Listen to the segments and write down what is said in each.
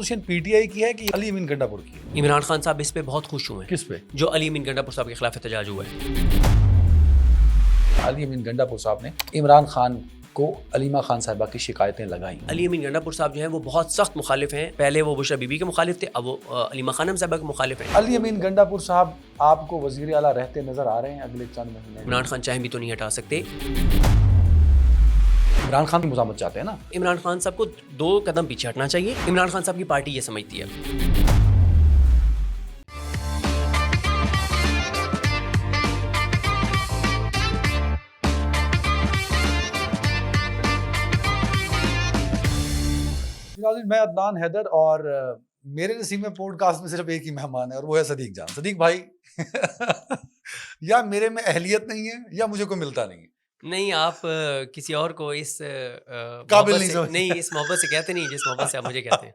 Opposition P T I کی ہے کہ علی امین گنڈا پور کی ہے؟ عمران خان صاحب اس پہ بہت خوش ہوئے ہیں. کس پہ؟ جو علی امین گنڈا پور صاحب کے خلاف احتجاج ہوا ہے. علی امین گنڈا پور صاحب نے عمران خان کو علیمہ خان صاحبہ کی شکایتیں لگائیں. علی امین گنڈا پور صاحب جو ہیں وہ بہت سخت مخالف ہیں. پہلے وہ بشرا بی بی کے مخالف تھے, اب وہ علیمہ خانم صاحبہ کے مخالف ہیں. علی امین گنڈا پور صاحب آپ کو وزیر اعلیٰ رہتے نظر آ رہے ہیں اگلے چند مہینے؟ عمران خان چاہیں بھی تو نہیں ہٹا سکتے. عمران خان کی مزاحمت چاہتے ہیں نا. عمران خان صاحب کو 2 قدم پیچھے ہٹنا چاہیے. عمران خان صاحب کی پارٹی یہ سمجھتی ہے. میں عدنان حیدر اور میرے نصیب میں پوڈ کاسٹ میں صرف ایک ہی مہمان ہے اور وہ ہے صدیق جان. صدیق بھائی یا میرے میں اہلیت نہیں ہے یا مجھے کوئی ملتا نہیں ہے. نہیں, آپ کسی اور کو اس قابل نہیں اس محبت سے کہتے نہیں جس محبت سے آپ مجھے کہتے ہیں.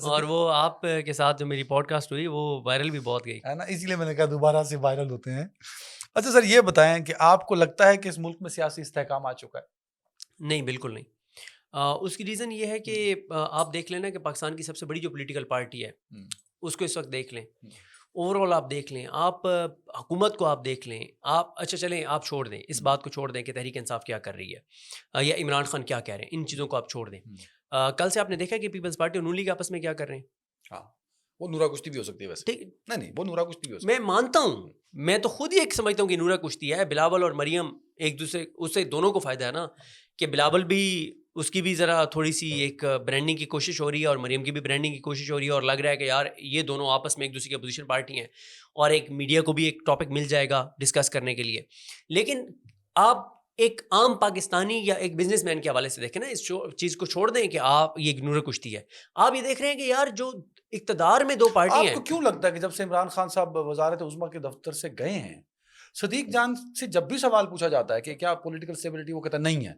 اور وہ آپ کے ساتھ جو میری پوڈ کاسٹ ہوئی وہ وائرل بھی بہت گئی ہے نا, اسی لیے میں نے کہا دوبارہ سے وائرل ہوتے ہیں. اچھا سر, یہ بتائیں کہ آپ کو لگتا ہے کہ اس ملک میں سیاسی استحکام آ چکا ہے؟ نہیں, بالکل نہیں. اس کی ریزن یہ ہے کہ آپ دیکھ لیں نا کہ پاکستان کی سب سے بڑی جو پولیٹیکل پارٹی ہے اس کو اس وقت دیکھ لیں, اوور آل آپ دیکھ لیں, آپ حکومت کو آپ دیکھ لیں, آپ اچھا چلیں آپ چھوڑ دیں اس بات کو, چھوڑ دیں کہ تحریک انصاف کیا کر رہی ہے یا عمران خان کیا کہہ رہے ہیں, ان چیزوں کو آپ چھوڑ دیں. کل سے آپ نے دیکھا کہ پیپلز پارٹی اور نون لیگ آپس میں کیا کر رہے ہیں. ہاں, وہ نورا کشتی بھی ہو سکتی ہے ویسے. نہیں وہ نورا کشتی بھی ہو سکتی ہے. میں مانتا ہوں, میں تو خود ہی ایک سمجھتا ہوں کہ نورا کشتی ہے. بلاول اور مریم ایک دوسرے, اس سے دونوں کو فائدہ ہے نا, کہ بلاول بھی اس کی بھی ذرا تھوڑی سی ایک برانڈنگ کی کوشش ہو رہی ہے اور مریم کی بھی برانڈنگ کی کوشش ہو رہی ہے, اور لگ رہا ہے کہ یار یہ دونوں آپس میں ایک دوسرے کی اپوزیشن پارٹی ہیں اور ایک میڈیا کو بھی ایک ٹاپک مل جائے گا ڈسکس کرنے کے لیے. لیکن آپ ایک عام پاکستانی یا ایک بزنس مین کے حوالے سے دیکھیں نا, اس چیز کو چھوڑ دیں کہ آپ یہ نور کشتی ہے. آپ یہ دیکھ رہے ہیں کہ یار جو اقتدار میں 2 پارٹی ہیں. آپ کو کیوں لگتا ہے کہ جب سے عمران خان صاحب وزارت عظمیٰ کے دفتر سے گئے ہیں, صدیق جان سے جب بھی سوال پوچھا جاتا ہے کہ کیا پولیٹیکل اسٹیبلٹی, وہ کہتا نہیں ہے,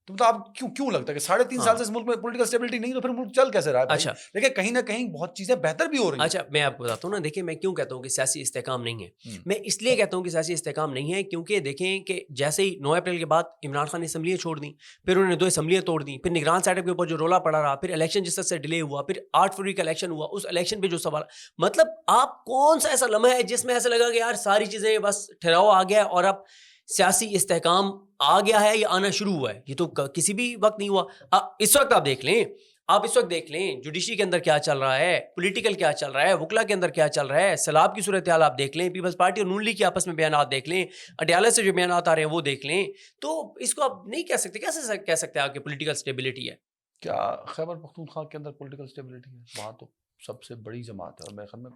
تو مطلب آپ کیوں لگتا ہے کہ 3.5 سال سے اس ملک میں پولیٹیکل اسٹیبلٹی نہیں, تو پھر ملک چل کیسے رہا ہے؟ اچھا, لیکن کہیں نہ کہیں بہت چیزیں بہتر بھی ہو رہی ہیں. اچھا میں آپ کو بتاتا ہوں نا, دیکھیں میں کیوں کہتا ہوں کہ سیاسی استحکام نہیں ہے. میں اس لیے کہتا ہوں کہ سیاسی استحکام نہیں ہے کیونکہ دیکھیں کہ جیسے ہی 9 اپریل کے بعد عمران خان نے اسمبلیاں چھوڑ دیں, پھر انہوں نے 2 اسمبلیاں توڑ دیں, پھر نگران سیٹ اپ کے اوپر جو رولا پڑا رہا, پھر الیکشن جس طرح سے ڈیلے ہوا, پھر 8 فروری کا الیکشن ہوا, اس الیکشن پہ جو سوال, مطلب آپ کون سا ایسا لمحہ ہے جس میں ایسا لگا کہ یار ساری چیزیں بس ٹھہراؤ آ گیا اور اب سیاسی استحکام آ گیا ہے یا آنا شروع ہوا ہے؟ یہ تو کسی بھی وقت نہیں ہوا. اس وقت آپ دیکھ لیں, جوڈیشری کے اندر کیا چل رہا ہے, پولیٹیکل کیا چل رہا ہے, وکلا کے اندر کیا چل رہا ہے, سیلاب کی صورتحال آپ دیکھ لیں, پیپلز پارٹی اور نون لیگ کے آپس میں بیانات دیکھ لیں, اڈیالہ سے جو بیانات آ رہے ہیں وہ دیکھ لیں. تو اس کو آپ نہیں کہہ سکتے, کیسے کہہ سکتے ہیں آپ کہ پولیٹیکل اسٹیبلٹی ہے؟ کیا خیبر پختونخوا کے اندر پولیٹیکل اسٹیبلٹی ہے؟ وہاں تو سب سے بڑی جماعت ہے اور میرے خیال میں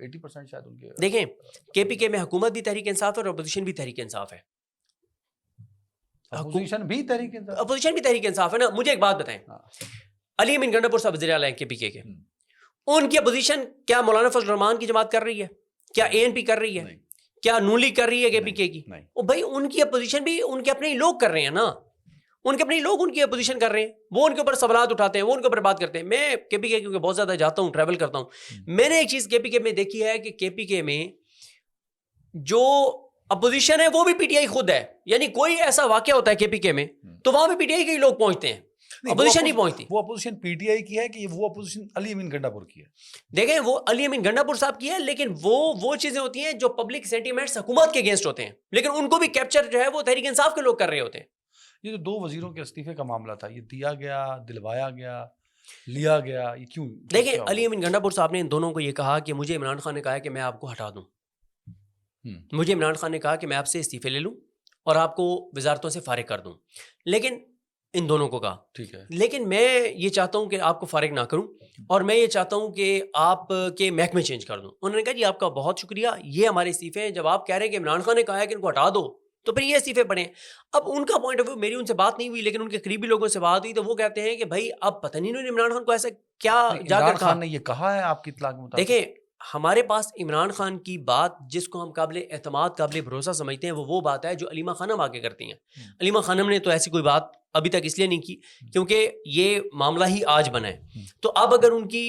80% شاید ان کے. دیکھیں کے پی کے میں حکومت بھی تحریک انصاف ہے اور اپوزیشن بھی تحریک انصاف ہے. اپوزیشن بھی تحریک انصاف ہے نا. مجھے ایک بات بتائیں, علی امین گنڈا پور صاحب وزیر اعلیٰ ہیں کے پی کے, ان کی اپوزیشن کیا مولانا فضل الرحمان کی جماعت کر رہی ہے, کیا اے این پی کر رہی ہے, کیا نون لیگ کر رہی ہے کے پی کے کی؟ بھائی ان کی اپوزیشن بھی ان کے اپنے ہی لوگ کر رہے ہیں نا, ان کے اپنے لوگ ان کی اپوزیشن کر رہے ہیں, وہ ان کے اوپر سوالات اٹھاتے ہیں, وہ ان کے اوپر بات کرتے ہیں. میں کے پی کے کیونکہ بہت زیادہ جاتا ہوں, ٹریول کرتا ہوں, میں نے ایک چیز کے پی کے میں دیکھی ہے کہ کے پی کے میں جو اپوزیشن ہے وہ بھی پی ٹی آئی خود ہے. یعنی کوئی ایسا واقعہ ہوتا ہے کے پی کے میں تو وہاں بھی پی ٹی آئی کے لوگ پہنچتے ہیں, اپوزیشن نہیں پہنچتی. وہ اپوزیشن پی ٹی آئی کی ہے کہ وہ اپوزیشن علی امین گنڈا پور کی ہے؟ دیکھیں وہ علی امین گنڈا پور صاحب کی ہے, لیکن وہ چیزیں ہوتی ہیں جو پبلک سینٹیمنٹس حکومت کے اگینسٹ ہوتے ہیں, لیکن ان کو بھی کیپچر جو ہے وہ تحریک انصاف کے لوگ کر رہے ہوتے ہیں. یہ جو 2 وزیروں کے استعفے کا معاملہ تھا, یہ دیا گیا, دلوایا گیا, لیا گیا, یہ کیوں؟ دیکھیں علی امین گنڈا پور صاحب نے ان دونوں کو یہ کہا کہ مجھے عمران خان نے کہا ہے کہ میں آپ کو ہٹا دوں, مجھے عمران خان نے کہا کہ میں آپ سے استعفے لے لوں اور آپ کو وزارتوں سے فارغ کر دوں. لیکن ان دونوں کو کہا ٹھیک ہے, لیکن میں یہ چاہتا ہوں کہ آپ کو فارغ نہ کروں اور میں یہ چاہتا ہوں کہ آپ کے محکمے چینج کر دوں. انہوں نے کہا جی آپ کا بہت شکریہ, یہ ہمارے استعفے ہیں. جب آپ کہہ رہے ہیں کہ عمران خان نے کہا ہے کہ ان کو ہٹا دو تو پھر یہ استعفے پڑے. اب ان کا پوائنٹ آف ویو, میری ان سے بات نہیں ہوئی لیکن ان کے قریبی لوگوں سے بات ہوئی تو وہ کہتے ہیں کہ بھائی اب پتہ نہیں انہوں نے عمران خان کو ایسا کیا جا کر کہا. عمران خان نے یہ کہا ہے آپ کی اطلاع کے مطابق؟ دیکھیں ہمارے پاس عمران خان کی بات جس کو ہم قابل اعتماد, قابل بھروسہ سمجھتے ہیں, وہ بات ہے جو علیمہ خانم آگے کرتی ہیں. علیمہ خانم نے تو ایسی کوئی بات ابھی تک اس لیے نہیں کی کیونکہ یہ معاملہ ہی آج بنا ہے. تو اب اگر ان کی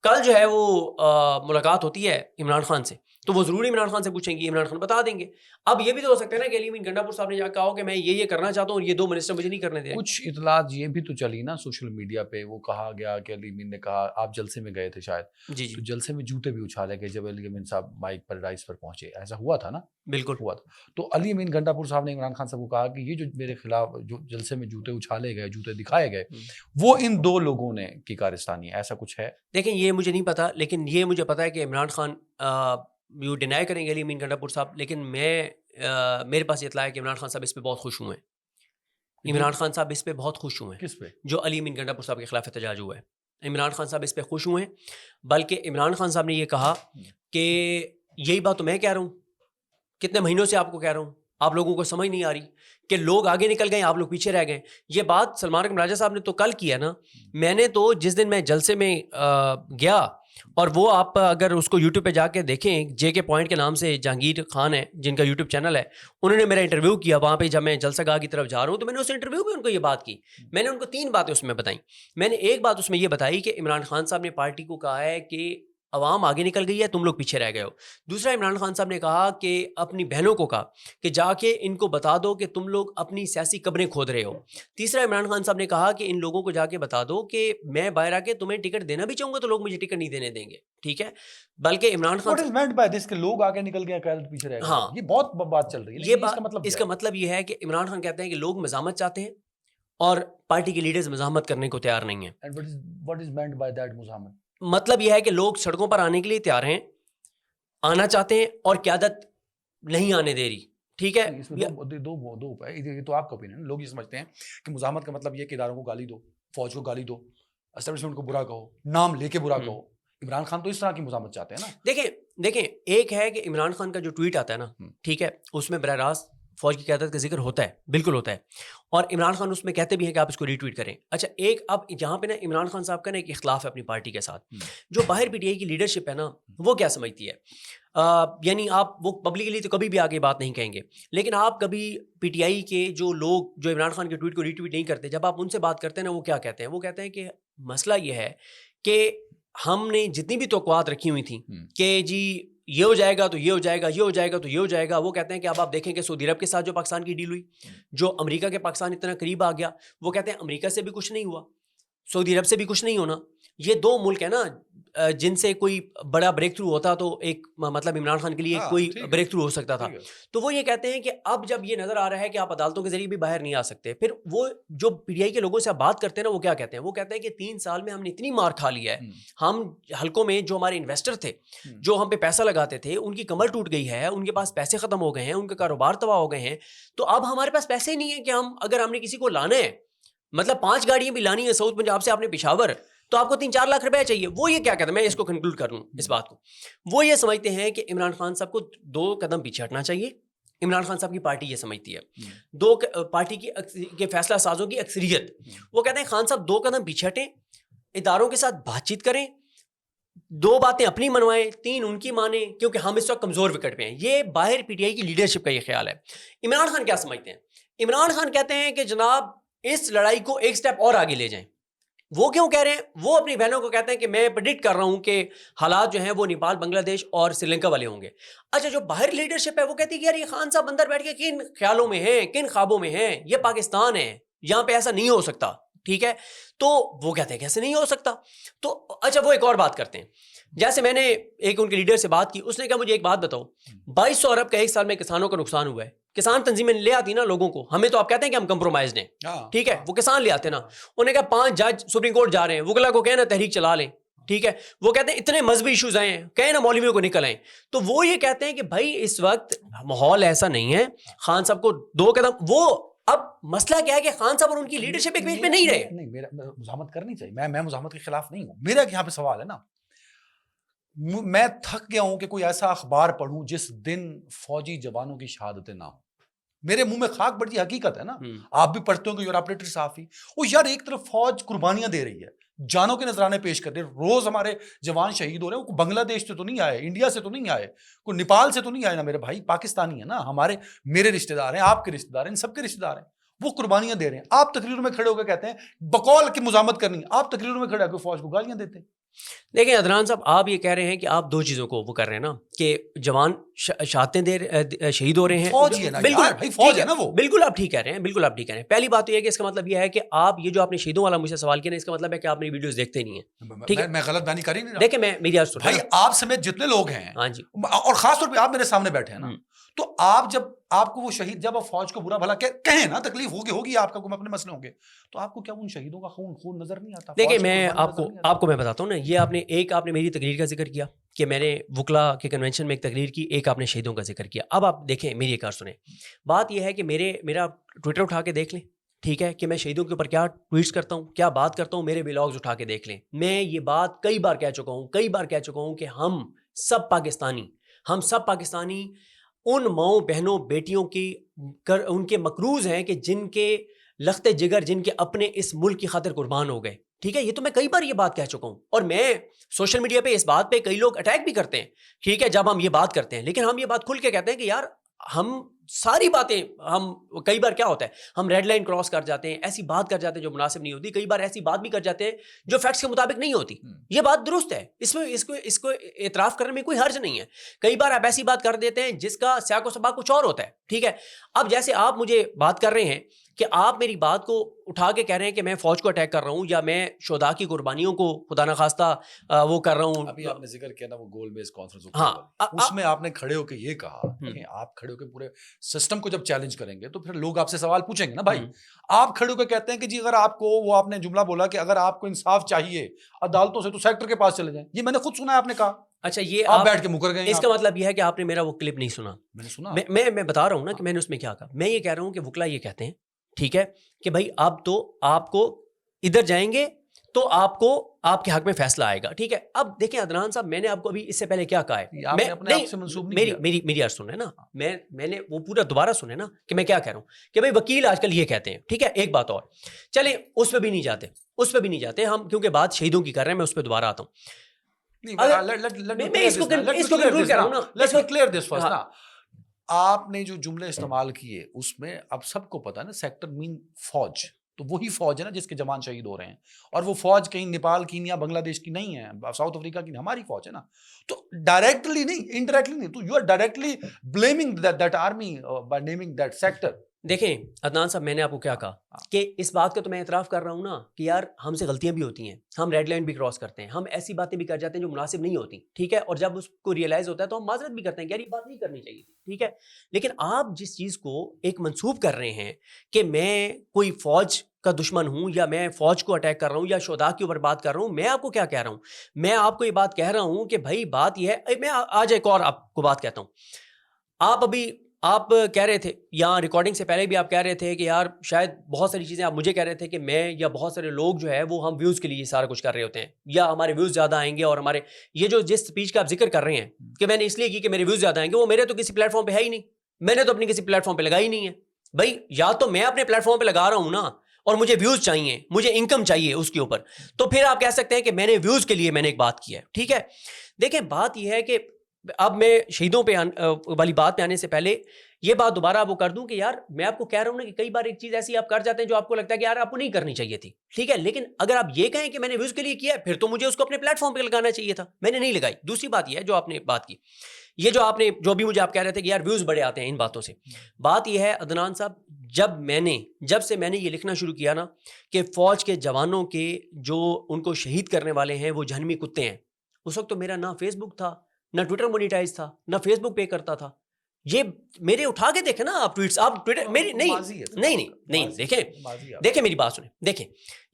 کل جو ہے وہ ملاقات ہوتی ہے عمران خان سے تو وہ ضرور عمران خان سے پوچھیں گے, عمران خان بتا دیں گے. اب یہ بھی تو ہو سکتا ہے نا کہ علی امین گنڈا پور صاحب نے جا کہا ہو کہ میں یہ کرنا چاہتا ہوں اور یہ 2 منسٹر مجھے نہیں کرنے دیں. کچھ اطلاعات یہ بھی تو چلی نا سوشل میڈیا پہ, وہ کہا گیا کہ علی امین نے کہا, آپ جلسے میں گئے تھے شاید, جی تو جلسے میں جوتے بھی اچھالے گئے جب علی امین صاحب مائک پر رائس پر پہنچے, ایسا ہوا تھا نا؟ بالکل ہوا تھا. تو علی امین گنڈا پور صاحب نے عمران خان صاحب کو کہا کہ یہ جو میرے خلاف جو جلسے میں جوتے اچھالے گئے, جوتے دکھائے گئے, وہ ان 2 لوگوں نے کی کارستانی ہے, ایسا کچھ ہے؟ دیکھیں یہ مجھے نہیں پتا, لیکن یہ مجھے پتا ہے کہ عمران خان یو ڈینائی کریں گے علی امین گنڈا پور صاحب, لیکن میرے پاس یہ اطلاع ہے کہ عمران خان صاحب اس پہ بہت خوش ہوئے ہیں. عمران خان صاحب اس پہ بہت خوش ہوئے ہیں. کس پہ؟ جو علی امین گنڈا پور صاحب کے خلاف احتجاج ہوا ہے, عمران خان صاحب اس پہ خوش ہوئے ہیں. بلکہ عمران خان صاحب نے یہ کہا کہ یہی بات تو میں کہہ رہا ہوں, کتنے مہینوں سے آپ کو کہہ رہا ہوں, آپ لوگوں کو سمجھ نہیں آ رہی کہ لوگ آگے نکل گئے, آپ لوگ پیچھے رہ گئے. یہ بات سلمان اکرم راجہ صاحب نے تو کل کیا نا. میں نے تو جس دن میں جلسے میں گیا, اور وہ آپ اگر اس کو یوٹیوب پہ جا کے دیکھیں, جے کے پوائنٹ کے نام سے جہانگیر خان ہے جن کا یوٹیوب چینل ہے, انہوں نے میرا انٹرویو کیا وہاں پہ. جب میں جلسہ گاہ کی طرف جا رہا ہوں تو میں نے اس انٹرویو میں ان کو یہ بات کی. میں نے ان کو 3 باتیں اس میں بتائیں. میں نے ایک بات اس میں یہ بتائی کہ عمران خان صاحب نے پارٹی کو کہا ہے کہ عوام آگے نکل گئی ہے, تم لوگ پیچھے رہ گئے ہو. دوسرا, عمران خان صاحب نے کہا کہ اپنی بہنوں کو کہا کہ جا کے ان کو بتا دو کہ تم لوگ اپنی سیاسی قبریں کھود رہے ہو. تیسرا, عمران خان صاحب نے کہا کہ ان لوگوں کو جا کے بتا دو کہ میں باہر آ کے تمہیں ٹکٹ دینا بھی چاہوں گا تو لوگ مجھے ٹکٹ نہیں دینے دیں گے. ٹھیک ہے. بلکہ Imran Khan What is meant by this کہ لوگ آگے نکل گئے قیادت پیچھے رہ گئے؟ ہاں, یہ بہت بات چل رہی ہے. یہ بات, اس کا مطلب یہ ہے کہ عمران خان کہتے ہیں کہ لوگ مزاحمت چاہتے ہیں اور پارٹی کے لیڈرز مزاحمت کرنے کو تیار نہیں ہیں. What is meant by that مزاحمت؟ مطلب یہ ہے کہ لوگ سڑکوں پر آنے کے لیے تیار ہیں, آنا چاہتے ہیں, اور قیادت نہیں آنے دے رہی. ٹھیک ہے. اس میں دو یہ تو آپ کا اوپینین. لوگ یہ سمجھتے ہیں کہ مزاحمت کا مطلب یہ کہ اداروں کو گالی دو, فوج کو گالی دو, اسٹیبلشمنٹ کو برا کہو, نام لے کے برا کہو. عمران خان تو اس طرح کی مزاحمت چاہتے ہیں نا. دیکھیں ایک ہے کہ عمران خان کا جو ٹویٹ آتا ہے نا, ٹھیک ہے, اس میں براہ راست فوج کی قیادت کا ذکر ہوتا ہے, بالکل ہوتا ہے, اور عمران خان اس میں کہتے بھی ہیں کہ آپ اس کو ری ٹویٹ کریں. اچھا, ایک اب یہاں پہ نا عمران خان صاحب کا نا ایک اختلاف ہے اپنی پارٹی کے ساتھ. جو باہر پی ٹی آئی کی لیڈرشپ ہے نا, وہ کیا سمجھتی ہے, یعنی آپ وہ پبلکلی تو کبھی بھی آگے بات نہیں کہیں گے, لیکن آپ کبھی پی ٹی آئی کے جو لوگ جو عمران خان کے ٹویٹ کو ری ٹویٹ نہیں کرتے, جب آپ ان سے بات کرتے ہیں نا, وہ کیا کہتے ہیں, وہ کہتے ہیں کہ مسئلہ یہ ہے کہ ہم نے جتنی بھی توقعات رکھی ہوئی تھیں کہ جی یہ ہو جائے گا تو یہ ہو جائے گا, یہ ہو جائے گا تو یہ ہو جائے گا, وہ کہتے ہیں کہ اب آپ دیکھیں کہ سعودی عرب کے ساتھ جو پاکستان کی ڈیل ہوئی, جو امریکہ کے پاکستان اتنا قریب آ گیا, وہ کہتے ہیں امریکہ سے بھی کچھ نہیں ہوا, سعودی عرب سے بھی کچھ نہیں ہونا. یہ 2 ملک ہیں نا جن سے کوئی بڑا بریک تھرو ہوتا تو ایک مطلب عمران خان کے لیے کوئی بریک تھرو ہو سکتا تھا. تو وہ یہ کہتے ہیں کہ اب جب یہ نظر آ رہا ہے کہ آپ عدالتوں کے ذریعے بھی باہر نہیں آ سکتے, پھر وہ جو پی ٹی آئی کے لوگوں سے آپ بات کرتے ہیں نا, وہ کیا کہتے ہیں, وہ کہتے ہیں کہ 3 سال میں ہم نے اتنی مار کھا لیا ہے, ہم حلقوں میں جو ہمارے انویسٹر تھے, جو ہم پہ پیسہ لگاتے تھے, ان کی کمر ٹوٹ گئی ہے, ان کے پاس پیسے ختم ہو گئے ہیں, ان کا کاروبار تباہ ہو گئے ہیں, تو اب ہمارے پاس پیسے ہی نہیں ہیں کہ اگر ہم نے کسی کو لانا ہے, مطلب 5 گاڑیاں بھی لانی ہے ساؤتھ پنجاب سے آپ نے پشاور, تو آپ کو 3-4 لاکھ روپے چاہیے. وہ یہ کیا کہتے ہیں, میں اس کو کنکلوڈ کر لوں اس بات کو, وہ یہ سمجھتے ہیں کہ عمران خان صاحب کو 2 قدم پیچھے ہٹنا چاہیے. عمران خان صاحب کی پارٹی یہ سمجھتی ہے, 2 پارٹی کی فیصلہ سازوں کی اکثریت, وہ کہتے ہیں خان صاحب 2 قدم پیچھے ہٹیں, اداروں کے ساتھ بات چیت کریں, 2 باتیں اپنی منوائیں, 3 ان کی مانیں, کیونکہ ہم اس وقت کمزور وکٹ پہ ہیں. یہ باہر پی ٹی آئی کی لیڈرشپ کا یہ خیال ہے. عمران خان کیا سمجھتے ہیں, عمران خان کہتے ہیں کہ جناب اس لڑائی کو ایک سٹیپ اور آگے لے جائیں. وہ کیوں کہہ رہے ہیں, وہ اپنی بہنوں کو کہتے ہیں کہ میں پریڈکٹ کر رہا ہوں کہ حالات جو ہیں وہ نیپال, بنگلہ دیش اور سری لنکا والے ہوں گے. اچھا, جو باہر لیڈرشپ ہے وہ کہتی ہے کہ یار یہ خان صاحب اندر بیٹھ کے کن خیالوں میں ہیں, کن خوابوں میں ہیں, یہ پاکستان ہے, یہاں پہ ایسا نہیں ہو سکتا. ٹھیک ہے, تو وہ کہتے ہیں کیسے نہیں ہو سکتا. تو اچھا, وہ ایک اور بات کرتے ہیں, جیسے میں نے ایک ان کے لیڈر سے بات کی, اس نے کہا مجھے ایک بات بتاؤ, 2200 ارب کا 1 سال میں کسانوں کا نقصان ہوا ہے. کسان تنظیمیں لے آتی نا لوگوں کو, ہمیں تو آپ کہتے ہیں کہ ہم کمپرومائزڈ ہیں, ٹھیک ہے, وہ کسان لے آتے نا, انہوں نے کہا 5 جج سپریم کورٹ جا رہے ہیں, وکلا کو کہنا تحریک چلا لیں. ٹھیک ہے, وہ کہتے ہیں اتنے مذہبی ایشوز آئے ہیں, کہیں نا مولویوں کو نکل آئیں. تو وہ یہ کہتے ہیں کہ بھائی اس وقت ماحول ایسا نہیں ہے, خان صاحب کو 2 قدم, وہ اب مسئلہ کیا ہے کہ خان صاحب اور ان کی لیڈرشپ ایک بیچ میں نہیں رہے. نہیں, میرا مزاحمت کرنی چاہیے, میں مزاحمت کے خلاف نہیں ہوں. میرا یہاں پہ سوال ہے نا, میں تھک گیا ہوں کہ کوئی ایسا اخبار پڑھوں جس دن فوجی جوانوں کی شہادتیں نہ ہوں. میرے منہ میں خاک بڑی حقیقت ہے نا. آپ بھی پڑھتے ہو کہ یور آپریٹر صحافی, وہ یار ایک طرف فوج قربانیاں دے رہی ہے, جانوں کے نذرانے پیش کر رہے, روز ہمارے جوان شہید ہو رہے ہیں. وہ بنگلہ دیش سے تو نہیں آئے, انڈیا سے تو نہیں آئے, کوئی نیپال سے تو نہیں آئے نا میرے بھائی, پاکستانی ہے نا, میرے رشتہ دار ہیں, آپ کے رشتہ دار ہیں, ان سب کے رشتہ دار ہیں. وہ قربانیاں دے رہے ہیں. آپ تقریروں میں کھڑے ہو کے کہتے ہیں بقول کی مزاحمت کرنی, آپ تقریروں میں کھڑے ہو کے فوج کو گالیاں دیتے ہیں. دیکھیں عدنان صاحب، آپ یہ کہہ رہے ہیں کہ آپ دو چیزوں کو وہ کر رہے ہیں نا کہ جوان شہادتیں شہید ہو رہے ہیں. فوج ہی ہے نا یار، بھائی فوج ہے نا وہ. بالکل آپ ٹھیک کہہ رہے ہیں، بالکل آپ ٹھیک کہہ رہے ہیں. پہلی بات تو یہ ہے کہ اس کا مطلب یہ ہے کہ آپ یہ جو آپ نے شہیدوں والا مجھ سے سوال کیا نا، اس کا مطلب ہے کہ آپ نے ویڈیوز دیکھتے نہیں ہیں. ٹھیک ہے، میں غلط بیانی کر ہی نہیں رہا. دیکھیں میں میری بات سنیں بھائی آپ سمیت جتنے لوگ ہیں، ہاں جی، اور خاص طور پہ آپ میرے سامنے بیٹھے ہیں نا، تو آپ جب آپ کو وہ شہید، جب آپ فوج کو برا بھلا کہیں نا، تکلیف ہوگی آپ کا، کوئی اپنے مسئلے ہوں گے، تو آپ کو کیا ان شہیدوں کا خون نظر نہیں آتا؟ دیکھیں میں آپ کو میں بتاتا ہوں نا، یہ آپ نے میری تقریر کا ذکر کیا کہ میں نے وکلا کے کنونشن میں ایک تقریر کی، ایک آپ نے شہیدوں کا ذکر کیا. اب آپ دیکھیں میری ایک بات سنیں. بات یہ ہے کہ میرا ٹویٹر اٹھا کے دیکھ لیں، ٹھیک ہے، کہ میں شہیدوں کے اوپر کیا ٹویٹس کرتا ہوں، کیا بات کرتا ہوں، میرے ولاگز اٹھا کے دیکھ لیں. میں یہ بات کئی بار کہہ چکا ہوں کہ ہم سب پاکستانی ان ماؤں بہنوں بیٹیوں کی ان کے مقروض ہیں کہ جن کے لخت جگر، جن کے اپنے اس ملک کی خاطر قربان ہو گئے. ٹھیک ہے، یہ تو میں کئی بار یہ بات کہہ چکا ہوں، اور میں سوشل میڈیا پہ اس بات پہ کئی لوگ اٹیک بھی کرتے ہیں. ٹھیک ہے، جب ہم یہ بات کرتے ہیں، لیکن ہم یہ بات کھل کے کہتے ہیں کہ یار ہم ساری باتیں، ہم کئی بار کیا ہوتا ہے، ہم ریڈ لائن کراس کر جاتے ہیں، ایسی بات کر جاتے ہیں جو مناسب نہیں ہوتی. کئی بار ایسی بات بھی کر جاتے ہیں جو فیکٹس کے مطابق نہیں ہوتی. یہ بات درست ہے، اس کو اعتراف کرنے میں کوئی حرج نہیں ہے. کئی بار آپ ایسی بات کر دیتے ہیں جس کا سیاق و سباق کچھ اور ہوتا ہے. ٹھیک ہے، اب جیسے آپ مجھے بات کر رہے ہیں کہ آپ میری بات کو اٹھا کے کہہ رہے ہیں کہ میں فوج کو اٹیک کر رہا ہوں، یا میں شہداء کی قربانیوں کو خدا نخواستہ وہ کر رہا ہوں. ابھی آپ نے ذکر کیا نا وہ گول بیس کانفرنس، ہاں، اس میں آپ نے کھڑے ہو کے یہ کہا کہ آپ کھڑے ہو کے پورے سسٹم کو جب چیلنج کریں گے تو پھر لوگ آپ سے سوال پوچھیں گے نا بھائی. آپ کھڑے ہو کے کہتے ہیں کہ جی اگر آپ کو، وہ آپ نے جملہ بولا کہ اگر آپ کو انصاف چاہیے عدالتوں سے تو سیکٹر کے پاس چلے جائیں. یہ میں نے خود سنا ہے، آپ نے کہا. اچھا، یہ آپ بیٹھ کے مکر گئے. اس کا مطلب یہ ہے کہ آپ نے میرا وہ کلپ نہیں سنا. میں نے سنا. میں بتا رہا ہوں نا کہ میں نے اس میں کیا کہا. میں یہ کہہ رہا ہوں کہ وکلا یہ کہتے ہیں، ٹھیک ہے، کہ بھائی اب تو آپ کو ادھر جائیں گے تو آپ کو آپ کے حق میں فیصلہ آئے گا. ٹھیک ہے، اب دیکھیں عدنان صاحب، میں نے آپ کو ابھی اس سے پہلے کیا کہا ہے، میری عرض سنیں نا، میں نے وہ پورا دوبارہ سنیں نا کہ میں کیا کہہ رہا ہوں کہ بھائی وکیل آج کل یہ کہتے ہیں. ٹھیک ہے، ایک بات اور چلیں اس پہ بھی نہیں جاتے ہم، کیونکہ بات شہیدوں کی کر رہے ہیں. میں اس پہ دوبارہ آتا ہوں. آپ نے جو جملے استعمال کیے اس میں اب سب کو پتا ہے نا، سیکٹر مین فوج، تو وہی فوج ہے نا جس کے جوان شہید ہو رہے ہیں. اور وہ فوج کہیں نیپال کی یا بنگلہ دیش کی نہیں ہے، ساؤتھ افریقہ کی ہماری فوج ہے نا. تو ڈائریکٹلی نہیں، انڈائریکٹلی نہیں، تو you are directly blaming that army by naming that sector. دیکھیں عدنان صاحب، میں نے آپ کو کیا کہا کہ اس بات کا تو میں اعتراف کر رہا ہوں نا کہ یار ہم سے غلطیاں بھی ہوتی ہیں، ہم ریڈ لائن بھی کراس کرتے ہیں، ہم ایسی باتیں بھی کر جاتے ہیں جو مناسب نہیں ہوتی. ٹھیک ہے، اور جب اس کو ریئلائز ہوتا ہے تو ہم معذرت بھی کرتے ہیں کہ یار یہ بات نہیں کرنی چاہیے تھی. ٹھیک ہے، لیکن آپ جس چیز کو ایک منسوب کر رہے ہیں کہ میں کوئی فوج کا دشمن ہوں، یا میں فوج کو اٹیک کر رہا ہوں، یا شہداء کے اوپر بات کر رہا ہوں، میں آپ کو کیا کہہ رہا ہوں، میں آپ کو یہ بات کہہ رہا ہوں کہ بھائی بات یہ ہے. میں آج ایک اور آپ کو بات کہتا ہوں. آپ کہہ رہے تھے یہاں ریکارڈنگ سے پہلے بھی آپ کہہ رہے تھے کہ یار شاید بہت ساری چیزیں آپ مجھے کہہ رہے تھے کہ میں یا بہت سارے لوگ جو ہے وہ ہم ویوز کے لیے سارا کچھ کر رہے ہوتے ہیں، یا ہمارے ویوز زیادہ آئیں گے، اور ہمارے یہ جو جس سپیچ کا آپ ذکر کر رہے ہیں کہ میں نے اس لیے کی کہ میرے ویوز زیادہ آئیں گے، وہ میرے تو کسی پلیٹ فارم پہ ہے ہی نہیں، میں نے تو اپنی کسی پلیٹ فارم پہ لگائی نہیں ہے. بھائی یا تو میں اپنے پلیٹ فارم پہ لگا رہا ہوں نا، اور مجھے ویوز چاہیے، مجھے انکم چاہیے اس کے اوپر، تو پھر آپ کہہ سکتے ہیں کہ میں نے ویوز کے لیے میں نے ایک بات کی ہے. ٹھیک ہے، دیکھیں بات یہ ہے کہ اب میں شہیدوں پہ والی بات پہ آنے سے پہلے یہ بات دوبارہ وہ کر دوں کہ یار میں آپ کو کہہ رہا ہوں نا کہ کئی بار ایک چیز ایسی آپ کر جاتے ہیں جو آپ کو لگتا ہے کہ یار آپ کو نہیں کرنی چاہیے تھی. ٹھیک ہے، لیکن اگر آپ یہ کہیں کہ میں نے ویوز کے لیے کیا ہے، پھر تو مجھے اس کو اپنے پلیٹ فارم پہ لگانا چاہیے تھا، میں نے نہیں لگائی. دوسری بات یہ ہے جو آپ نے بات کی، یہ جو آپ نے جو بھی مجھے آپ کہہ رہے تھے کہ یار ویوز بڑے آتے ہیں ان باتوں سے، بات یہ ہے عدنان صاحب، جب سے میں نے یہ لکھنا شروع کیا نا کہ فوج کے جوانوں کے جو ان کو شہید کرنے والے ہیں وہ جہنمی کتے ہیں، اس وقت تو میرا نہ فیس بک تھا، نہ ٹویٹر مونیٹائز تھا، نہ فیس بک پے کرتا تھا. یہ میرے اٹھا کے دیکھیں نا آپ ٹویٹس، آپ ٹویٹر میری نہیں دیکھیں میری بات سنیں. دیکھیں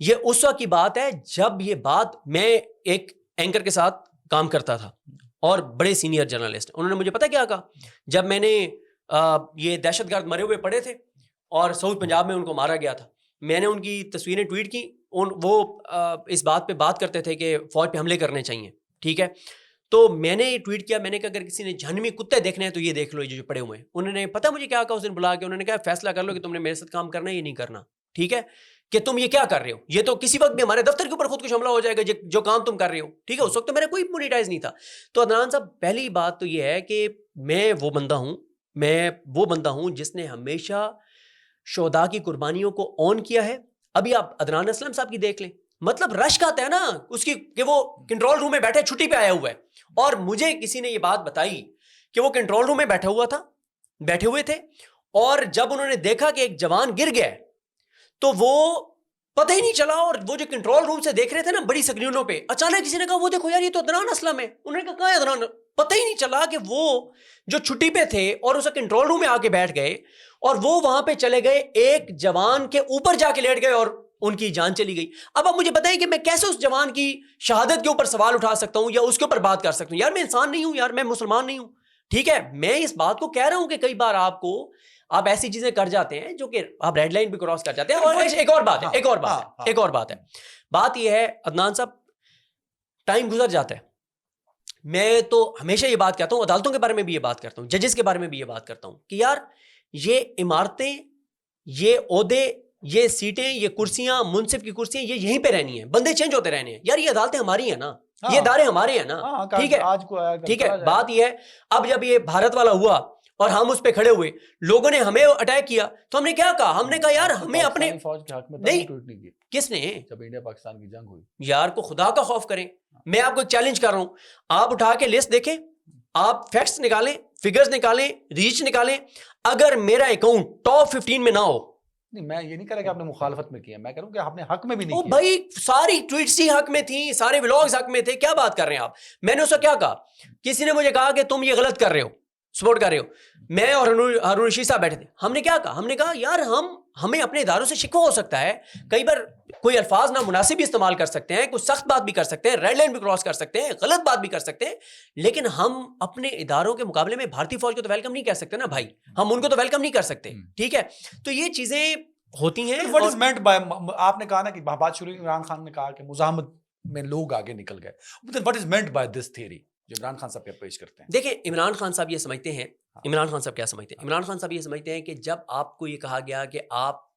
یہ اس وقت کی بات ہے جب یہ بات، میں ایک اینکر کے ساتھ کام کرتا تھا اور بڑے سینئر جرنلسٹ، انہوں نے مجھے پتہ کیا کہا جب میں نے یہ دہشت گرد مرے ہوئے پڑے تھے اور ساؤتھ پنجاب میں ان کو مارا گیا تھا، میں نے ان کی تصویریں ٹویٹ کی، وہ اس بات پہ بات کرتے تھے کہ فوج پہ حملے کرنے چاہیے. ٹھیک ہے، تو میں نے ٹویٹ کیا، میں نے کہا اگر کسی نے جہنمی کتے دیکھنے ہیں تو یہ دیکھ لو جو پڑے ہوئے ہیں. انہوں نے پتہ مجھے کیا کہا اس دن بلا کے، انہوں نے کہا فیصلہ کر لو کہ تم نے میرے ساتھ کام کرنا ہے یا نہیں کرنا. ٹھیک ہے، کہ تم یہ کیا کر رہے ہو، یہ تو کسی وقت بھی ہمارے دفتر کے اوپر خود کچھ حملہ ہو جائے گا جو کام تم کر رہے ہو. ٹھیک ہے، اس وقت تو میرا کوئی مونیٹائز نہیں تھا. تو عدنان صاحب پہلی بات تو یہ ہے کہ میں وہ بندہ ہوں جس نے ہمیشہ شہداء کی قربانیوں کو آن کیا ہے. ابھی آپ عدنان اسلم صاحب کی دیکھ لیں، مطلب رشک آتا ہے نا اس کی کہ وہ کنٹرول روم میں بیٹھے چھٹی پہ آیا ہوا ہے. اور مجھے کسی نے یہ بات بتائی کہ وہ کنٹرول روم میں بیٹھے ہوئے تھے اور جب انہوں نے دیکھا کہ ایک جوان گر گیا تو وہ پتہ ہی نہیں چلا, اور وہ جو کنٹرول روم سے دیکھ رہے تھے نا بڑی سکرینوں پہ, اچانک کسی نے کہا وہ دیکھو یار یہ تو عدنان اسلم ہے. انہوں نے کہا کہاں ہے عدنان؟ پتہ ہی نہیں چلا کہ وہ جو چھٹی پہ تھے اور اسے کنٹرول روم میں آ کے بیٹھ گئے اور وہ وہاں پہ چلے گئے, ایک جوان کے اوپر جا کے لیٹ گئے اور ان کی جان چلی گئی. اب آپ مجھے بتائیں کہ میں کیسے اس جوان کی شہادت کے اوپر سوال اٹھا سکتا ہوں یا اس کے اوپر بات کر سکتا ہوں؟ یار میں انسان نہیں ہوں, یار میں مسلمان نہیں ہوں. ٹھیک ہے, میں اس بات کو کہہ رہا ہوں کہ کئی بار آپ ایسی چیزیں کر جاتے ہیں جو کہ آپ ریڈ لائن بھی کراس کر جاتے ہیں. اور ایک اور بات ہے, بات یہ ہے عدنان صاحب, ٹائم گزر جاتا ہے. میں تو ہمیشہ یہ بات کہتا ہوں, عدالتوں کے بارے میں بھی یہ بات کرتا ہوں, ججز کے بارے میں بھی یہ بات کرتا ہوں کہ یار یہ عمارتیں, یہ عہدے, یہ سیٹیں, یہ کرسیاں, منصف کی کرسیاں, یہ یہیں پہ رہنی ہیں, بندے چینج ہوتے رہنے ہیں. یار یہ عدالتیں ہماری ہیں نا, یہ ادارے ہمارے ہیں نا. ٹھیک ہے, بات یہ ہے اب جب یہ بھارت والا ہوا اور ہم اس پہ کھڑے ہوئے, لوگوں نے ہمیں اٹیک کیا تو ہم نے کیا کہا؟ ہم نے کہا یار ہمیں اپنے فوج کے حق میں نہیں, کس نے؟ جب انڈیا پاکستان کی جنگ ہوئی. یار کو خدا کا خوف کریں. میں آپ کو چیلنج کر رہا ہوں, آپ اٹھا کے لسٹ دیکھیں, آپ فیکٹس نکالیں, فگرز نکالیں, ریچ نکالیں. اگر میرا اکاؤنٹ ٹاپ 15 میں نہ ہو, نہیں میں یہ نہیں کہہ رہا کہ آپ نے مخالفت میں کیا, میں کہہ رہا ہوں کہ آپ نے حق میں بھی نہیں او کیا. بھائی ساری ٹویٹس ہی حق میں تھیں, سارے ولاگز حق میں تھے, کیا بات کر رہے ہیں آپ؟ میں نے اس کو کیا کہا؟ کسی نے مجھے کہا کہ تم یہ غلط کر رہے ہو, سپورٹ کر رہے ہو. میں اور ہارون رشید صاحب بیٹھے تھے, ہم نے کیا کہا؟ ہم نے کہا یار ہمیں اپنے اداروں سے شکوہ ہو سکتا ہے, کئی بار کوئی الفاظ نامناسب بھی استعمال کر سکتے ہیں, کوئی سخت بات بھی کر سکتے ہیں, ریڈ لائن بھی کراس کر سکتے ہیں, غلط بات بھی کر سکتے ہیں, لیکن ہم اپنے اداروں کے مقابلے میں بھارتی فوج کو تو ویلکم نہیں کر سکتے نا بھائی, ہم ان کو تو ویلکم نہیں کر سکتے. ٹھیک ہے, تو یہ چیزیں ہوتی ہیں. What is meant by, آپ نے کہا نا کہ بات شروع عمران خان نے کہا کہ مزاحمت میں لوگ آگے نکل گئے. What is meant by this theory جو عمران خان صاحب پیش کرتے ہیں؟ دیکھیں عمران خان صاحب یہ سمجھتے ہیں, عمران خان صاحب کیا سمجھتے ہیں؟ عمران خان صاحب یہ سمجھتے ہیں کہ جب آپ کو یہ کہا گیا کہ آپ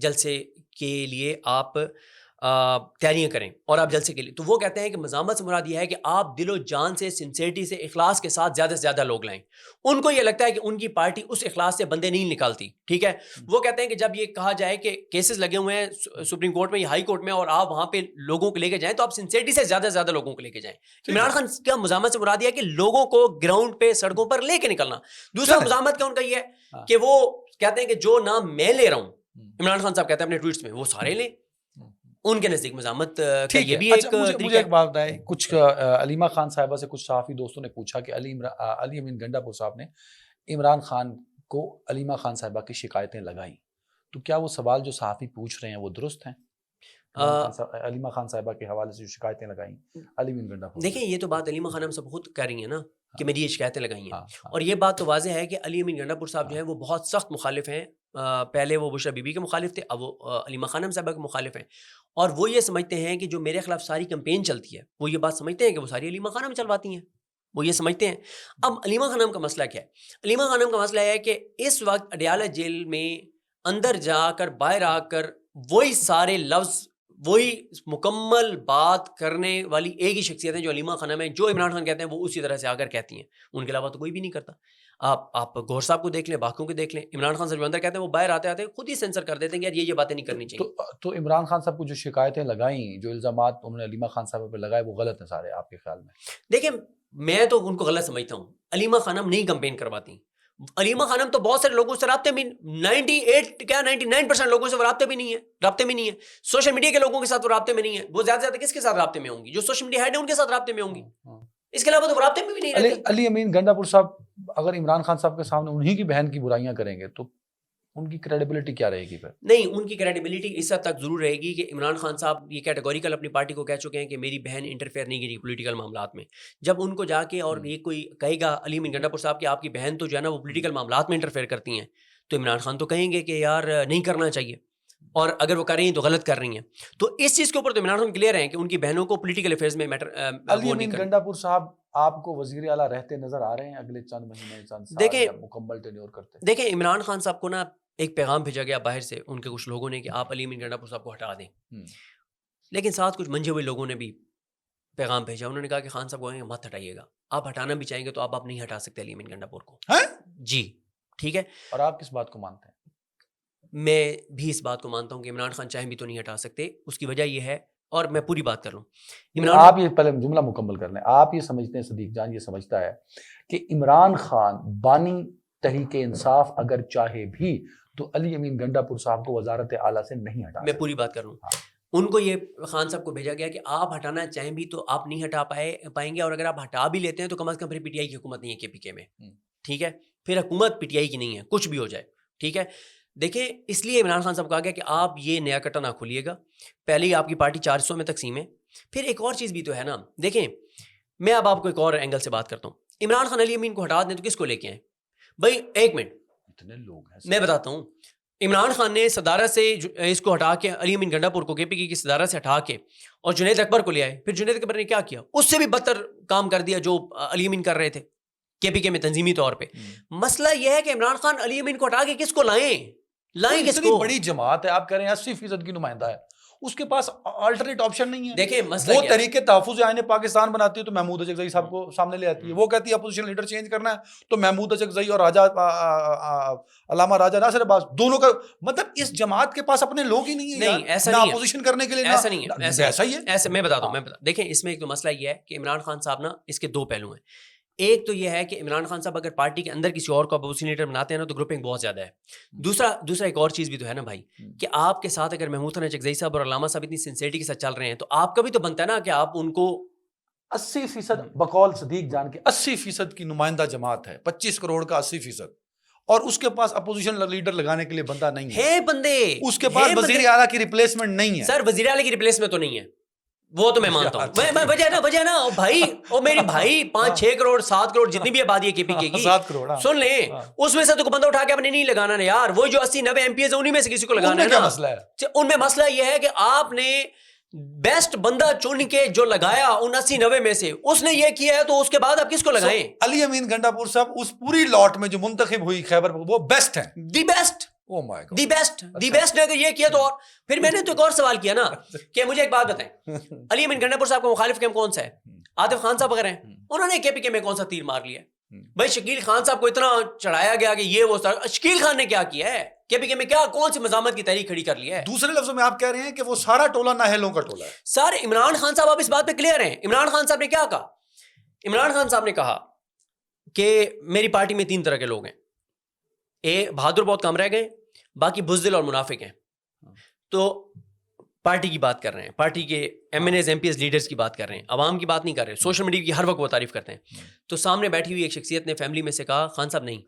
جلسے کے لیے آپ تیاریاں کریں اور آپ جلسے کے لیے, تو وہ کہتے ہیں کہ مزاحمت سے مراد یہ ہے کہ آپ دل و جان سے, سنسیئرٹی سے, اخلاص کے ساتھ زیادہ سے زیادہ لوگ لائیں. ان کو یہ لگتا ہے کہ ان کی پارٹی اس اخلاص سے بندے نہیں نکالتی. ٹھیک ہے, وہ کہتے ہیں کہ جب یہ کہا جائے کہ کیسز لگے ہوئے ہیں سپریم کورٹ میں یا ہائی کورٹ میں اور آپ وہاں پہ لوگوں کو لے کے جائیں تو آپ سنسیئرٹی سے زیادہ سے زیادہ لوگوں کو لے کے جائیں. عمران خان کا مزاحمت سے مراد یہ ہے کہ لوگوں کو گراؤنڈ پہ سڑکوں پر لے کے نکلنا. دوسرا مزاحمت کا ان کا یہ ہے کہ وہ کہتے ہیں کہ جو نام میں لے رہا ہوں, عمران خان صاحب کہتے ہیں اپنے ٹویٹس میں, وہ سارے لیں. ان کے نزدیک مزاحمت کا یہ بھی ایک مجھے ایک بات بتائیں, کچھ علیمہ خان صاحبہ سے کچھ صحافی دوستوں نے پوچھا کہ علی امین گنڈا پور صاحب نے عمران خان کو علیمہ خان صاحبہ کی شکایتیں لگائیں, تو کیا وہ سوال جو صحافی پوچھ رہے ہیں وہ درست ہیں؟ علیمہ خان صاحبہ کے حوالے سے جو شکایتیں لگائیں علی امین گنڈا پور. دیکھیں یہ تو بات علیمہ خان ہم سے بہت کہہ رہی ہیں نا کہ میری یہ شکایتیں لگائی ہیں, اور یہ بات تو واضح ہے کہ علی امین گنڈا پور صاحب جو ہیں وہ بہت سخت مخالف ہیں. پہلے وہ بشرا بی بی کے مخالف تھے, اب وہ علیمہ خانم صاحبہ کے مخالف ہیں, اور وہ یہ سمجھتے ہیں کہ جو میرے خلاف ساری کمپین چلتی ہے وہ یہ بات سمجھتے ہیں کہ وہ ساری علیمہ خانم چلواتی ہیں, وہ یہ سمجھتے ہیں. اب علیمہ خانم کا مسئلہ کیا ہے؟ علیمہ خانم کا مسئلہ ہے کہ اس وقت اڈیالہ جیل میں اندر جا کر باہر آ کر وہی سارے لفظ, وہی مکمل بات کرنے والی ایک ہی شخصیت ہے جو علیمہ خانم ہے. جو عمران خان کہتے ہیں وہ اسی طرح سے آ کر کہتی ہیں, ان کے علاوہ تو کوئی بھی نہیں کرتا. آپ گور صاحب کو دیکھ لیں, باقیوں کو دیکھ لیں. عمران خان صاحب جو اندر کہتے ہیں وہ باہر آتے آتے خود ہی سینسر کر دیتے ہیں کہ یار یہ باتیں نہیں کرنی چاہیے. تو عمران خان صاحب کو جو شکایتیں لگائیں, جو الزامات انہوں نے علیمہ خان صاحب پہ لگائے, وہ غلط ہیں سارے آپ کے خیال میں؟ دیکھیں میں تو ان کو غلط سمجھتا ہوں. علیمہ خانم نہیں کمپین کرواتی. علیمہ خانم تو بہت سارے لوگوں سے رابطے میں 99% لوگوں سے وہ رابطے میں نہیں ہے. سوشل میڈیا کے لوگوں کے ساتھ وہ رابطے میں نہیں ہے. وہ زیادہ سے زیادہ کس کے ساتھ رابطے میں ہوں گی؟ جو سوشل میڈیا ہیڈ ہیں ان کے ساتھ رابطے میں ہوں گی. اس کے علاوہ تو وہ رابطے میں بھی نہیں رہتی. علی امین گنڈا پور صاحب اگر عمران خان صاحب کے سامنے انہی کی بہن کی برائیاں کریں گے تو ان کی کریڈیبلٹی کیا رہے گی پھر؟ نہیں, ان کی کریڈیبلٹی اس حد تک ضرور رہے گی کہ عمران خان صاحب یہ کیٹیگوریکل اپنی پارٹی کو کہہ چکے ہیں کہ میری بہن انٹرفیئر نہیں کی پولیٹیکل معاملات میں. جب ان کو جا کے اور یہ کوئی کہے گا علی امین گنڈا پور صاحب کہ آپ کی بہن تو جو ہے نا وہ پولیٹیکل معاملات میں انٹرفیئر کرتی ہیں, تو عمران خان تو کہیں گے کہ یار نہیں کرنا چاہیے, اور اگر وہ کر رہی ہیں تو غلط کر رہی ہیں. تو اس چیز کے اوپر تو عمران خان کلیئر ہیں کہ ان کی بہنوں کو پولیٹیکل افیئرز میں میٹر. علی امین گنڈا پور صاحب آپ کو وزیر اعلیٰ رہتے نظر آ رہے ہیں اگلے چند مہینے, چند سال یا مکمل ٹینیور کرتے؟ دیکھیں عمران خان صاحب کو نا ایک پیغام بھیجا گیا باہر سے ان کے کچھ لوگوں نے کہ آپ علی امین گنڈا پور صاحب کو ہٹا دیں, لیکن ساتھ کچھ منجے ہوئے لوگوں نے بھی پیغام بھیجا. انہوں نے کہا کہ خان صاحب کو مت ہٹائیے گا, آپ ہٹانا بھی چاہیں گے تو آپ نہیں ہٹا سکتے علی امین گنڈا پور کو. جی ٹھیک ہے. اور آپ کس بات کو مانتے ہیں؟ میں بھی اس بات کو مانتا ہوں کہ عمران خان چاہیں بھی تو نہیں ہٹا سکتے. اس کی وجہ یہ ہے، اور میں پوری بات کر لوں. آپ یہ پہلے جملہ مکمل کر لیں. آپ یہ سمجھتے ہیں، صدیق جان یہ سمجھتا ہے کہ عمران خان بانی تحریک انصاف اگر چاہے بھی تو علی امین گنڈا پور صاحب کو وزارت اعلیٰ سے نہیں ہٹا میں پوری بات کر رہا ہوں. ان کو یہ خان صاحب کو بھیجا گیا کہ آپ ہٹانا چاہیں بھی تو آپ نہیں ہٹا پائیں گے، اور اگر آپ ہٹا بھی لیتے ہیں تو کم از کم پھر پی ٹی آئی کی حکومت نہیں ہے کے پی کے میں. ٹھیک ہے، پھر حکومت پی ٹی آئی کی نہیں ہے، کچھ بھی ہو جائے. ٹھیک ہے، دیکھیں اس لیے عمران خان صاحب کو کہا گیا کہ آپ یہ نیا کٹا نہ کھولیے گا. پہلے ہی آپ کی پارٹی 400 میں تقسیم ہے. پھر ایک اور چیز بھی تو ہے نا، دیکھیں میں اب آپ کو ایک اور اینگل سے بات کرتا ہوں. عمران خان علی امین کو ہٹا دیں تو کس کو لے کے آئیں بھائی؟ ایک منٹ، اتنے لوگ ہیں میں بتاتا ہوں. عمران خان نے صدارت سے اس کو ہٹا کے علی امین گنڈا پور کو کے پی کی صدارت سے ہٹا کے اور جنید اکبر کو لے آئے. پھر جنید اکبر نے کیا کیا؟ اس سے بھی بدتر کام کر دیا جو علی امین کر رہے تھے کے پی کے میں تنظیمی طور پہ. مسئلہ یہ ہے کہ عمران خان علی امین کو ہٹا کے کس کو لائیں کس کو؟ بڑی جماعت ہے، آپ کہہ رہے ہیں 80% کی نمائندہ ہے، اس کے پاس آلٹرنیٹ آپشن نہیں ہے. دیکھیں مسئلہ وہ کیا تحریک تحفظ آئین پاکستان بناتی ہے تو محمود اچکزئی صاحب کو سامنے لے آتی ہے. وہ کہتی ہے اپوزیشن لیڈر چینج کرنا ہے تو محمود اچکزئی اور علامہ راجہ ناصر عباس دونوں کا مطلب اس جماعت کے پاس اپنے لوگ ہی نہیں ہیں. نہیں ایسا نہ نہیں ہے، اپوزیشن کرنے کے لیے، ایسا نہیں ہے، ایسا ہی ہے. ایسے میں بتاتا ہوں. دیکھیں اس میں ایک تو مسئلہ یہ ہے کہ عمران خان صاحب نا اس کے دو پہلو ہیں. ایک تو یہ ہے کہ عمران خان صاحب اگر پارٹی کے اندر کسی اور کو اپوزیشن لیڈر بناتے ہیں نا تو گروپنگ بہت زیادہ ہے. دوسرا ایک اور چیز بھی تو ہے نا بھائی کہ آپ کے ساتھ اگر محمود خان اچکزئی صاحب اور علامہ صاحب اتنی سنسیئرٹی کے ساتھ چل رہے ہیں تو آپ کا بھی تو بنتا ہے نا کہ آپ ان کو 80% بقول صدیق جان کے 80% کی نمائندہ جماعت ہے، 25 کروڑ کا 80%، اور اس کے پاس اپوزیشن لیڈر لگانے کے لیے بندہ نہیں ہے. بندے اس کے پاس وزیر اعلیٰ کی ریپلیسمنٹ نہیں ہے. سر وزیر اعلیٰ کی ریپلیسمنٹ تو نہیں ہے، وہ تو میں مانتا ہوں. وجہ نا بھائی، او میری بھائی 5-6 کروڑ 7 کروڑ جتنی بھی آبادی ہے کے پی کے کی 7 کروڑ سن لیں، اس میں سے تو بندہ اٹھا کے اپنے نہیں لگانا نا یار. وہ جو 80-90 ایم پی ایز انہی میں سے کسی کو لگانا ہے نا. مسئلہ ہے ان میں مسئلہ یہ ہے کہ آپ نے بیسٹ بندہ چن کے جو لگایا ان 80-90 میں سے اس نے یہ کیا ہے تو اس کے بعد آپ کس کو لگائیں؟ علی امین گنڈا پور صاحب اس پوری لاٹ میں جو منتخب ہوئی خیبر وہ بیسٹ ہیں، دی بیسٹ نے اگر یہ کیا تو. اور پھر میں نے تو ایک اور سوال کیا نا کہ مجھے ایک بات بتائیں، علی امین گنڈا پور صاحب کا مخالف کیم کون سا ہے؟ عاطف خان صاحب وغیرہ ہیں، انہوں نے کے پی کے میں کون سا تیر مار لیا؟ بھائی شکیل خان صاحب کو اتنا چڑھایا گیا کہ یہ وہ، شکیل خان نے کیا کیا ہے کے پی کے میں؟ کیا کون سی مزاحمت کی تحریک کھڑی کر لی ہے؟ دوسرے لفظوں میں آپ کہہ رہے ہیں کہ وہ سارا ٹولہ نااہلوں کا ٹولہ ہے. سر عمران خان صاحب آپ اس بات پہ کلیئر ہیں. عمران خان صاحب نے کیا کہا؟ عمران خان صاحب نے کہا کہ میری پارٹی میں 3 طرح کے لوگ ہیں، بہادر بہت کم رہ گئے، باقی بزدل اور منافق ہیں. تو پارٹی کی بات کر رہے ہیں، پارٹی کے MNAs MPAs leaders کی بات کر رہے ہیں، عوام کی بات نہیں کر رہے. سوشل میڈیا کی ہر وقت وہ تعریف کرتے ہیں. تو سامنے بیٹھی ہوئی ایک شخصیت نے فیملی میں سے کہا خان صاحب نہیں،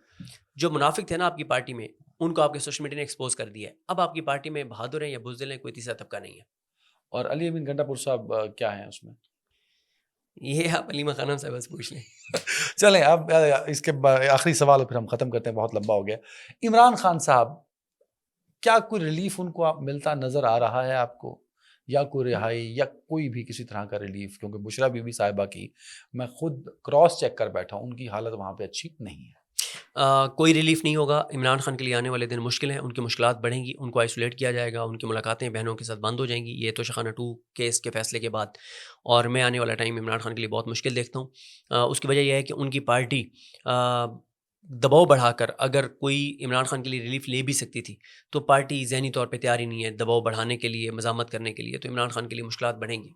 جو منافق تھے نا آپ کی پارٹی میں ان کو آپ کے سوشل میڈیا نے ایکسپوز کر دیا ہے. اب آپ کی پارٹی میں بہادر ہیں یا بزدل ہیں، کوئی تیسرا طبقہ نہیں ہے. اور علی امین گنڈا پور صاحب کیا ہیں اس میں؟ یہ آپ علیمہ خانم صاحب سے پوچھ لیں. چلیں اب اس کے آخری سوال پھر ہم ختم کرتے ہیں، بہت لمبا ہو گیا. عمران خان صاحب کیا کوئی ریلیف ان کو ملتا نظر آ رہا ہے آپ کو، یا کوئی رہائی یا کوئی بھی کسی طرح کا ریلیف؟ کیونکہ بشرا بی بی صاحبہ کی میں خود کراس چیک کر بیٹھا ہوں، ان کی حالت وہاں پہ اچھی نہیں ہے. کوئی ریلیف نہیں ہوگا. عمران خان کے لیے آنے والے دن مشکل ہیں، ان کی مشکلات بڑھیں گی، ان کو آئسولیٹ کیا جائے گا، ان کی ملاقاتیں بہنوں کے ساتھ بند ہو جائیں گی یہ توشہ خانہ 2 کیس کے فیصلے کے بعد. اور میں آنے والا ٹائم عمران خان کے لیے بہت مشکل دیکھتا ہوں. اس کی وجہ یہ ہے کہ ان کی پارٹی دباؤ بڑھا کر اگر کوئی عمران خان کے لیے ریلیف لے بھی سکتی تھی تو پارٹی ذہنی طور پہ تیار ہی نہیں ہے دباؤ بڑھانے کے لیے، مزاحمت کرنے کے لیے. تو عمران خان کے لیے مشکلات بڑھیں گی.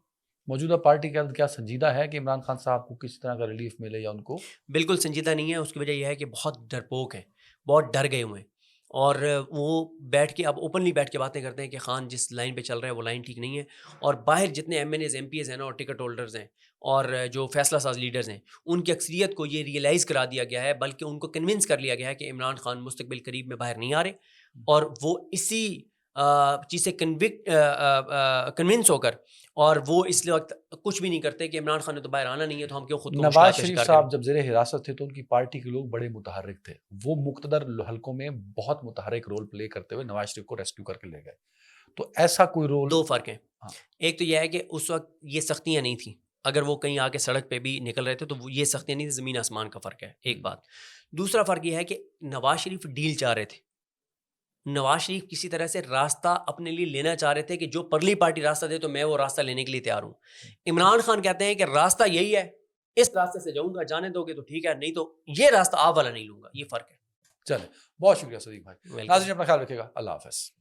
موجودہ پارٹی کے کیا سنجیدہ ہے کہ عمران خان صاحب کو کسی طرح کا ریلیف ملے یا ان کو؟ بالکل سنجیدہ نہیں ہے. اس کی وجہ یہ ہے کہ بہت ڈرپوک ہیں، بہت ڈر گئے ہوئے ہیں، اور وہ بیٹھ کے اب اوپنلی بیٹھ کے باتیں کرتے ہیں کہ خان جس لائن پہ چل رہا ہے وہ لائن ٹھیک نہیں ہے. اور باہر جتنے MNAs MPAs ہیں نا اور ٹکٹ ہولڈرز ہیں اور جو فیصلہ ساز لیڈرز ہیں ان کی اکثریت کو یہ ریئلائز کرا دیا گیا ہے، بلکہ ان کو کنونس کر لیا گیا ہے کہ عمران خان مستقبل قریب میں باہر نہیں آ رہے. اور وہ اسی چیز سے کنونس ہو کر اور وہ اس وقت کچھ بھی نہیں کرتے کہ عمران خان نے تو باہر آنا نہیں ہے تو ہم کیوں خود کو نواز شریف صاحب جب زیر حراست تھے تو ان کی پارٹی کے لوگ بڑے متحرک تھے، وہ مقتدر حلقوں میں بہت متحرک رول پلے کرتے ہوئے نواز شریف کو ریسکیو کر کے لے گئے. تو ایسا کوئی رول؟ 2 فرق ہیں. ایک تو یہ ہے کہ اس وقت یہ سختیاں نہیں تھیں، اگر وہ کہیں آ کے سڑک پہ بھی نکل رہے تھے تو یہ سختیاں نہیں تھیں، زمین آسمان کا فرق ہے ایک بات. دوسرا فرق یہ ہے کہ نواز شریف ڈیل چاہ رہے تھے. نواز شریف کسی طرح سے راستہ اپنے لیے لینا چاہ رہے تھے کہ جو پرلی پارٹی راستہ دے تو میں وہ راستہ لینے کے لیے تیار ہوں. عمران خان کہتے ہیں کہ راستہ یہی ہے، اس راستے سے جاؤں گا، جانے دو گے تو ٹھیک ہے، نہیں تو یہ راستہ آپ والا نہیں لوں گا. یہ فرق ہے. چلے بہت شکریہ صدیق بھائی. Welcome. ناظرین اپنا خیال رکھیے گا. اللہ حافظ.